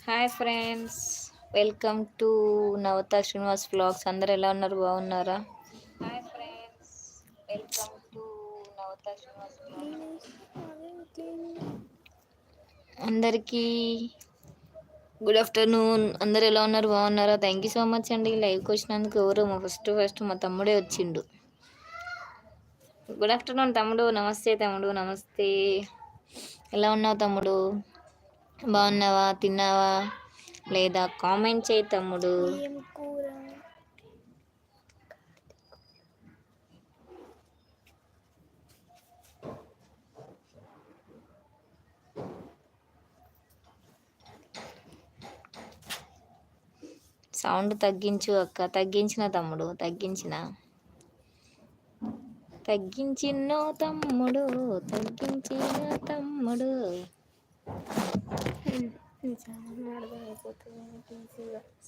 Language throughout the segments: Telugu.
Hi friends, welcome to Navata Srinivas vlogs. అందరు ఎలా ఉన్నారు? బాగున్నారా? Hi friends, welcome to Navata Srinivas vlogs. అందరికీ గుడ్ ఆఫ్టర్నూన్. అందరు ఎలా ఉన్నారు? బాగున్నారా? థ్యాంక్ యూ సో మచ్ అండి లైవ్కి వచ్చినందుకు. ఎవరు ఫస్ట్ మా తమ్ముడే వచ్చిండు. గుడ్ ఆఫ్టర్నూన్ తమ్ముడు. నమస్తే తమ్ముడు, నమస్తే. ఎలా ఉన్నావు తమ్ముడు? బాగున్నావా? తిన్నావా లేదా? కామెంట్ చేయి తమ్ముడు. ఏం కూర? సౌండ్ తగ్గించు అక్క. తగ్గించిన తమ్ముడు, తగ్గించినో తమ్ముడు, తగ్గించిన తమ్ముడు.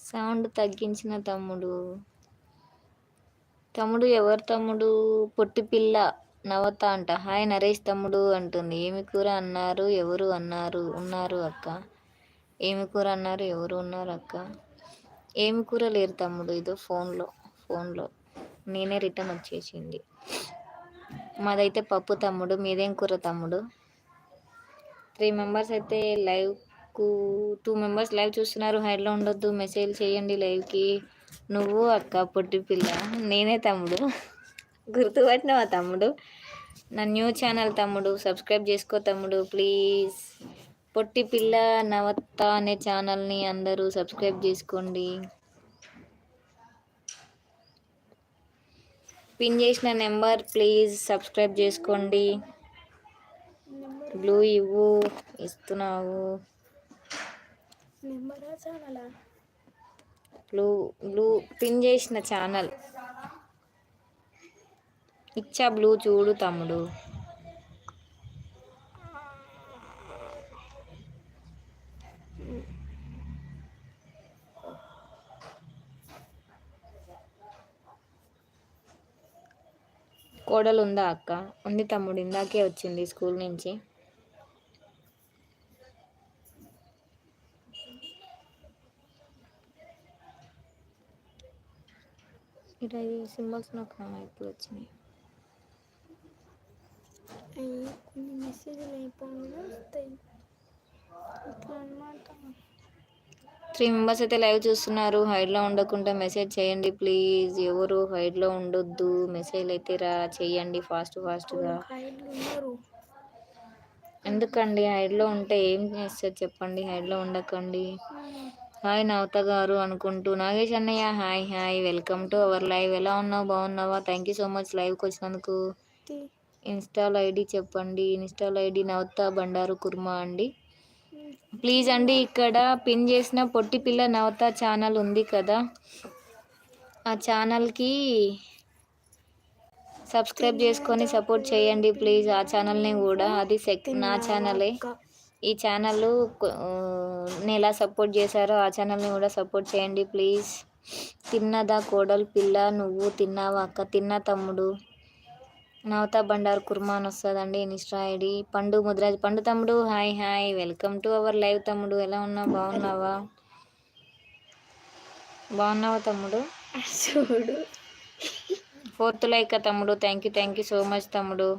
సౌండ్ తగ్గించిన తమ్ముడు. తమ్ముడు ఎవరు తమ్ముడు? పొట్టి పిల్ల నవత అంట. హాయ్ నరేష్ తమ్ముడు అంటుంది. ఏమి కూర అన్నారు? ఎవరు అన్నారు? ఉన్నారు అక్క. ఏమి కూర అన్నారు? ఎవరు ఉన్నారు అక్క? ఏమి కూర లేరు తమ్ముడు. ఇదో ఫోన్లో నేనే రిటర్న్ వచ్చేసింది. మాదైతే పప్పు తమ్ముడు. మీదేం కూర తమ్ముడు? 3 మెంబర్స్ అయితే లైవ్కు 2 మెంబర్స్ లైవ్ చూస్తున్నారు. హైడ్లో ఉండొద్దు, మెసేజ్ చేయండి లైవ్కి. నువ్వు అక్క పొట్టి పిల్ల, నేనే తమ్ముడు. గుర్తుపట్టినావా తమ్ముడు? నా న్యూ ఛానల్ తమ్ముడు, సబ్స్క్రైబ్ చేసుకో తమ్ముడు ప్లీజ్. పొట్టి పిల్ల నవత అనే ఛానల్ని అందరూ సబ్స్క్రైబ్ చేసుకోండి. పిన్ చేసిన నెంబర్ ప్లీజ్ సబ్స్క్రైబ్ చేసుకోండి. బ్లూ ఇస్తున్నావు. బ్లూ పిన్ చేసిన ఛానల్ ఇచ్చా. బ్లూ చూడు తమ్ముడు. కోడలు ఉందా అక్క? ఉంది తమ్ముడు, ఇందాకే వచ్చింది స్కూల్ నుంచి. ఇట్లా ఈ సింబల్స్ నాకు ఇప్పుడు వచ్చినాయి. కొన్ని మెసేజ్లు అయిపోయినా వస్తాయి ఇట్లా అన్నమాట. 3 మెంబర్స్ అయితే లైవ్ చూస్తున్నారు. హైడ్లో ఉండకుండా మెసేజ్ చేయండి ప్లీజ్. ఎవరు హైడ్లో ఉండొద్దు, మెసేజ్ అయితే చేయండి ఫాస్ట్గా. ఎందుకండి హైడ్లో ఉంటే ఏం చేస్తారు చెప్పండి? హైడ్లో ఉండకండి. హాయ్ నవత గారు అనుకుంటూ. నాగేష్ అన్నయ్య hi, welcome to our live. ఎలా ఉన్నావు? బాగున్నావా? థ్యాంక్ యూ సో మచ్ లైవ్కి వచ్చినందుకు. ఇన్స్టాల్ ఐడి చెప్పండి. ఇన్స్టాల్ ఐడి నవత బండారు కుర్మా అండి. ప్లీజ్ అండి, ఇక్కడ పిన్ చేసిన పొట్టి పిల్ల నవత ఛానల్ ఉంది కదా, ఆ ఛానల్కి సబ్స్క్రైబ్ చేసుకొని సపోర్ట్ చేయండి ప్లీజ్. ఆ ఛానల్ని కూడా, అది నా ఛానలే. ఈ ఛానల్ నేను ఎలా సపోర్ట్ చేశారో ఆ ఛానల్ని కూడా సపోర్ట్ చేయండి ప్లీజ్. తిన్నదా కోడలు పిల్ల? నువ్వు తిన్నావా అక్క? తిన్నా తమ్ముడు. నవత బండారు కుర్మా అని వస్తుందండి ఇన్స్టా ఐడి. పండు ముద్రాజ్. పండు తమ్ముడు hi, welcome to our live తమ్ముడు. ఎలా ఉన్నావు? బాగున్నావా తమ్ముడు? చూడు 4th లైక్ తమ్ముడు. థ్యాంక్ యూ సో మచ్ తమ్ముడు.